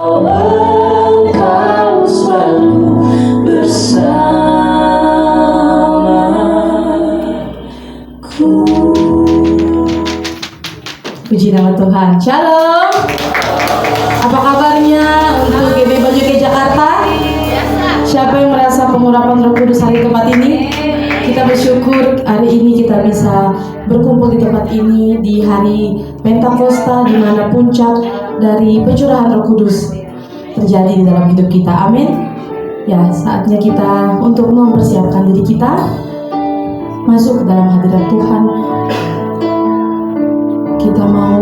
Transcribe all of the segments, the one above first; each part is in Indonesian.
Engkau selalu bersamaku. Puji nama Tuhan. Shalom. Apa kabarnya untuk GB Bajoget Jakarta? Siapa yang merasa pengurapan Roh Kudus hari tempat ini? Kita bersyukur hari ini kita bisa berkumpul di tempat ini di hari Pentakosta, di mana puncak dari pencurahan Roh Kudus terjadi di dalam hidup kita. Amin. Ya, saatnya kita untuk mempersiapkan diri kita masuk ke dalam hadirat Tuhan. Kita mau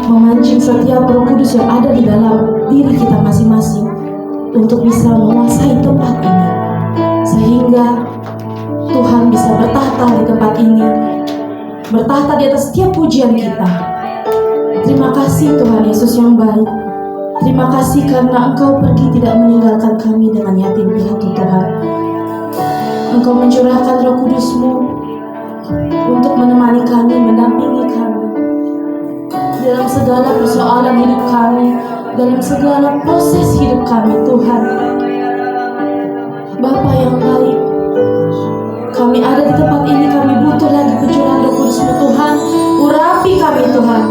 memancing setiap Roh Kudus yang ada di dalam diri kita masing-masing untuk bisa menguasai tempat ini, sehingga Tuhan bisa bertahta di tempat ini, bertahta di atas setiap pujian kita. Terima kasih Tuhan Yesus yang baik. Terima kasih karena Engkau pergi tidak meninggalkan kami dengan yatim piatu Tuhan. Engkau mencurahkan Roh Kudus-Mu untuk menemani kami, mendampingi kami dalam segala persoalan hidup kami, dalam segala proses hidup kami Tuhan. Bapa yang baik, kami ada di tempat ini, kami butuh lagi pencurahan Roh Kudus-Mu Tuhan. Urapi kami Tuhan,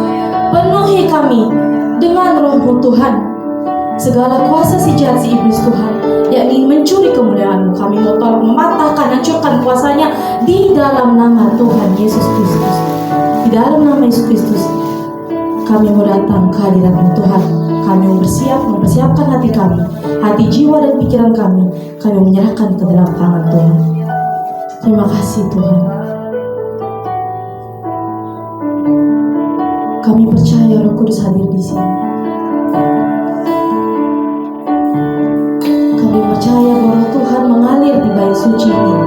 penuhi kami dengan Roh-Mu Tuhan. Segala kuasa si jahat, si iblis Tuhan yang ingin mencuri kemuliaan-Mu, kami mau tolong mematahkan, hancurkan kuasanya di dalam nama Tuhan Yesus Kristus. Di dalam nama Yesus Kristus kami mau datang ke hadirat-Mu Tuhan. Kami mempersiapkan hati kami, hati, jiwa, dan pikiran kami. Kami menyerahkan ke dalam tangan Tuhan. Terima kasih Tuhan. Kami percaya Roh Kudus hadir di sini. Kami percaya bahwa Tuhan mengalir di bait suci ini.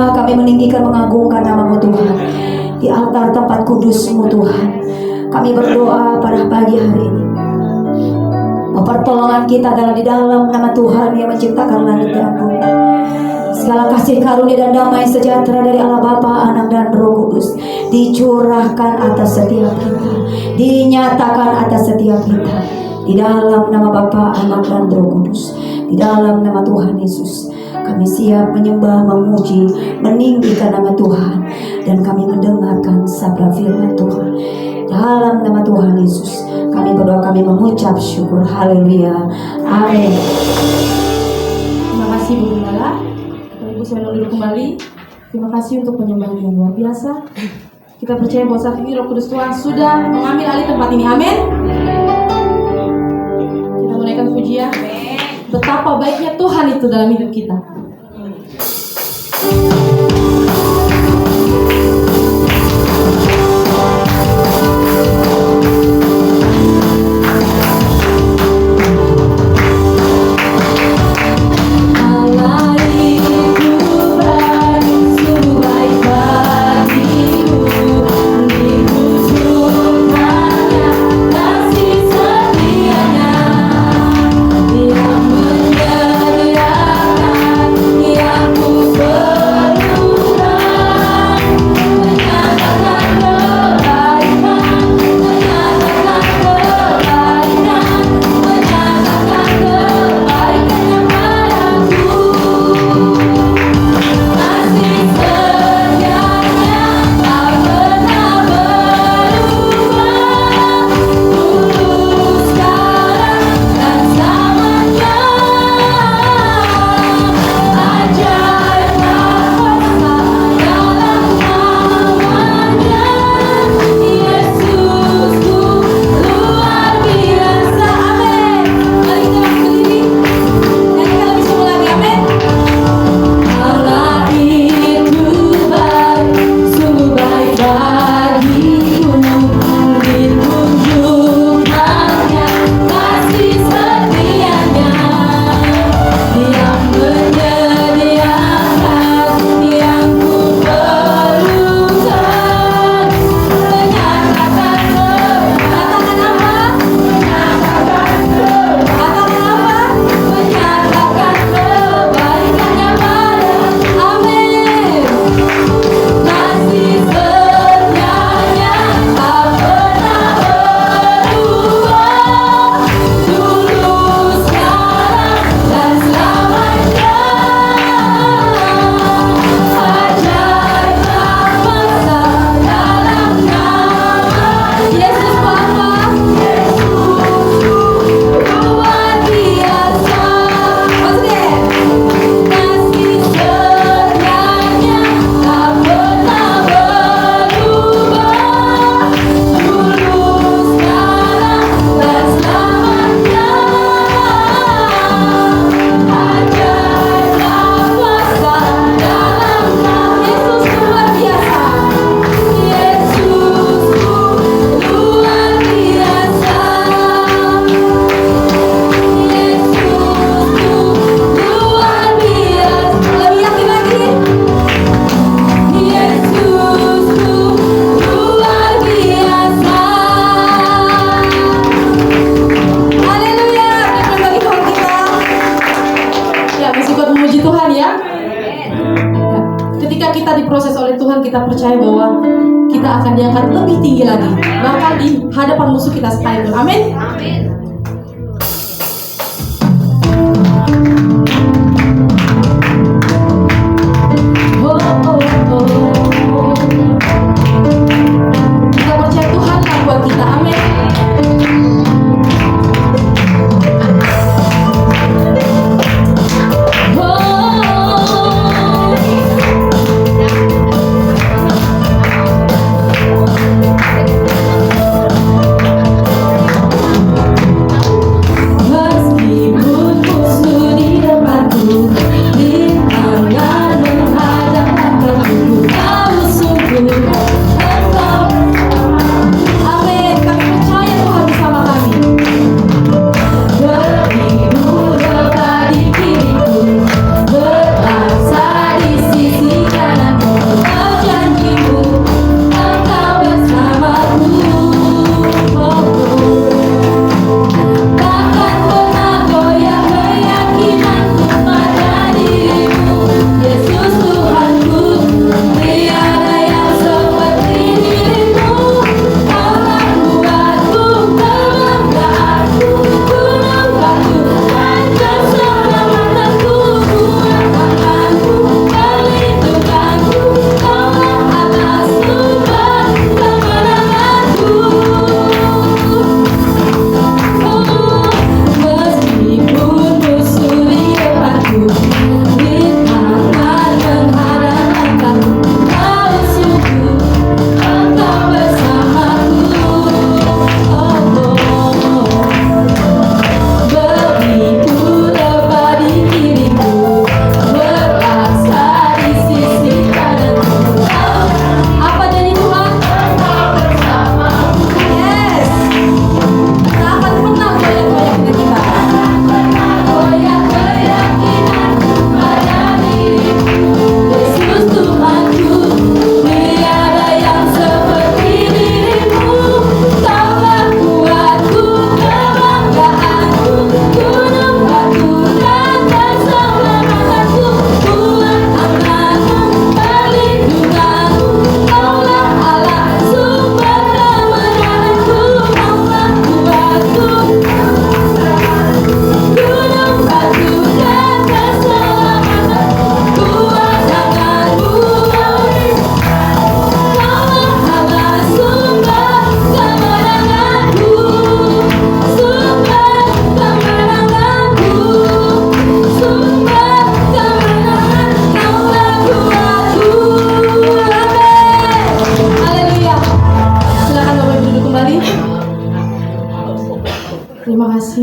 menyembah, kami meninggikan, mengagungkan nama-Mu Tuhan di altar tempat kudus-Mu Tuhan. Kami berdoa pada pagi hari ini, pertolongan kita adalah di dalam nama Tuhan yang menciptakan langit dan bumi. Segala kasih karunia dan damai sejahtera dari Allah Bapa, Anak dan Roh Kudus dicurahkan atas setiap kita, dinyatakan atas setiap kita di dalam nama Bapa, Anak dan Roh Kudus, di dalam nama Tuhan Yesus. Kami siap menyembah, memuji, meninggikan nama Tuhan, dan kami mendengarkan sabda firman Tuhan. Dalam nama Tuhan Yesus kami berdoa, kami mengucap syukur. Haleluya, amin. Terima kasih Bu Gembala. Bapak Ibu saya duduk kembali. Terima kasih untuk penyembahan yang luar biasa. Kita percaya bahwa saat ini Roh Kudus Tuhan sudah mengambil alih tempat ini. Amin. Kita menaikkan pujian. Betapa baiknya Tuhan itu dalam hidup kita. Kita percaya bahwa kita akan diangkat lebih tinggi lagi, bahkan di hadapan musuh kita sekalipun. Amin. Kita percaya Tuhan yang buat kita. Amin.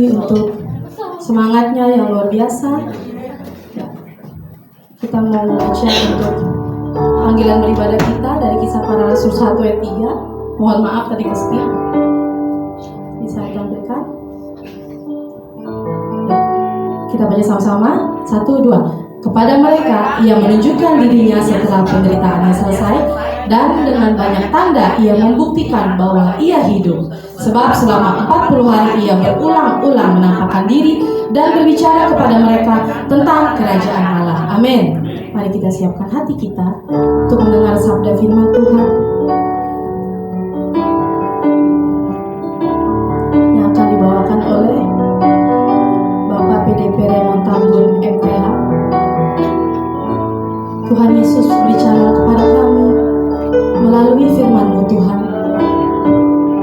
Dani untuk semangatnya yang luar biasa. Ya. Kita mau membaca untuk panggilan beribadah kita dari Kisah Para Rasul 1 ayat 3. Mohon maaf tadi keskip. Bisa tampilkan. Ya. Kita baca sama-sama. 1, 2. Kepada mereka ia menunjukkan dirinya setelah penderitaannya selesai, dan dengan banyak tanda ia membuktikan bahwa ia hidup. Sebab selama 40 hari ia berulang-ulang menampakkan diri dan berbicara kepada mereka tentang kerajaan Allah. Amin. Mari kita siapkan hati kita untuk mendengar sabda firman Tuhan yang akan dibawakan oleh Bapak PDP Raymond Tambun MTH. Tuhan Yesus berbicara kepada kami melalui firman-Mu Tuhan.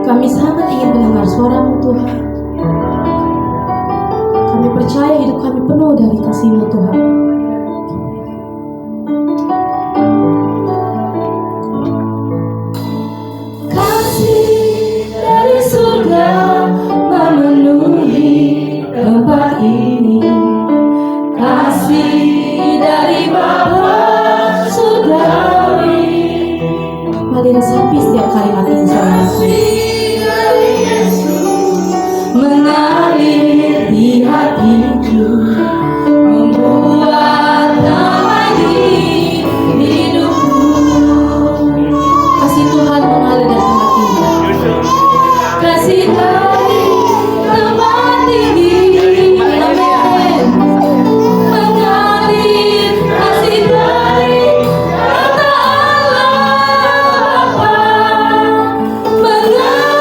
Kami sangat ingin mendengar suara-Mu Tuhan. Kami percaya hidup kami penuh dari kasih-Mu Tuhan. kasih dari surga memenuhi tempat ini. Kasih dari Bapa surgawi. Mari resapi setiap kalimat ini, saudara. Kasih dari Yesus mengalir di hatiku, membuat damai di hidupku. Kasih Tuhan mengalir dari tempat ini. Kasih dari tempat tinggi, amin. Mengalir kasih dari kata Allah Bapa, mengalir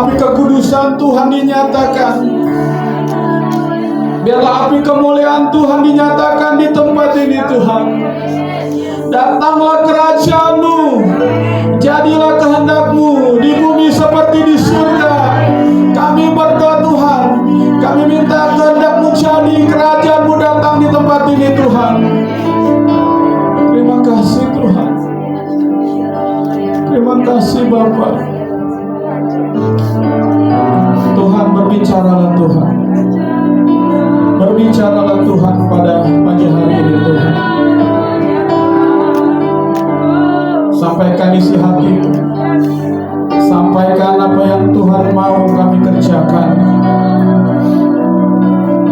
api kekudusan Tuhan dinyatakan. Biarlah api kemuliaan Tuhan dinyatakan di tempat ini Tuhan. Datanglah kerajaan-Mu, jadilah kehendak-Mu di bumi seperti di surga. Kami berdoa Tuhan, kami minta kehendak-Mu jadi, kerajaan-Mu datang di tempat ini Tuhan. Terima kasih Tuhan. Terima kasih Bapa. Tuhan, berbicaralah Tuhan. Berbicaralah Tuhan pada pagi hari ini Tuhan. Sampaikan isi hati, sampaikan apa yang Tuhan mau kami kerjakan,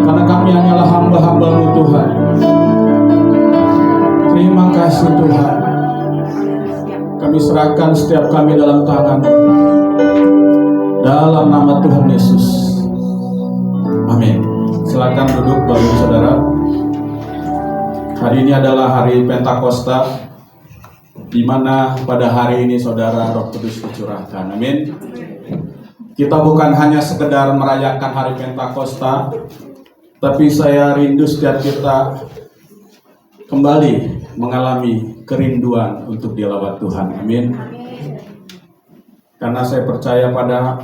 karena kami hanyalah hamba-hamba-Mu Tuhan. Terima kasih Tuhan. Kami serahkan setiap kami dalam tangan, dalam nama Tuhan Yesus. Amin. Silakan duduk Bapak Saudara. Hari ini adalah hari Pentakosta, di mana pada hari ini Saudara Roh Kudus dicurahkan. Amin. Kita bukan hanya sekedar merayakan hari Pentakosta, tapi saya rindu setiap kita kembali mengalami kerinduan untuk dilawat Tuhan. Amin. Karena saya percaya pada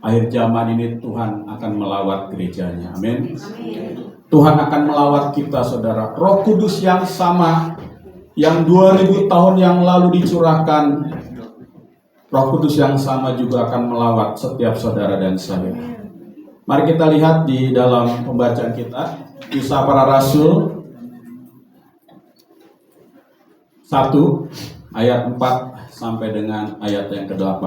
akhir zaman ini Tuhan akan melawat gerejanya. Amin. Tuhan akan melawat kita Saudara. Roh Kudus yang sama yang 2000 tahun yang lalu dicurahkan, Roh Kudus yang sama juga akan melawat setiap saudara dan saya. Mari kita lihat di dalam pembacaan kita, Kisah Para Rasul 1 ayat 4 sampai dengan ayat yang ke-8.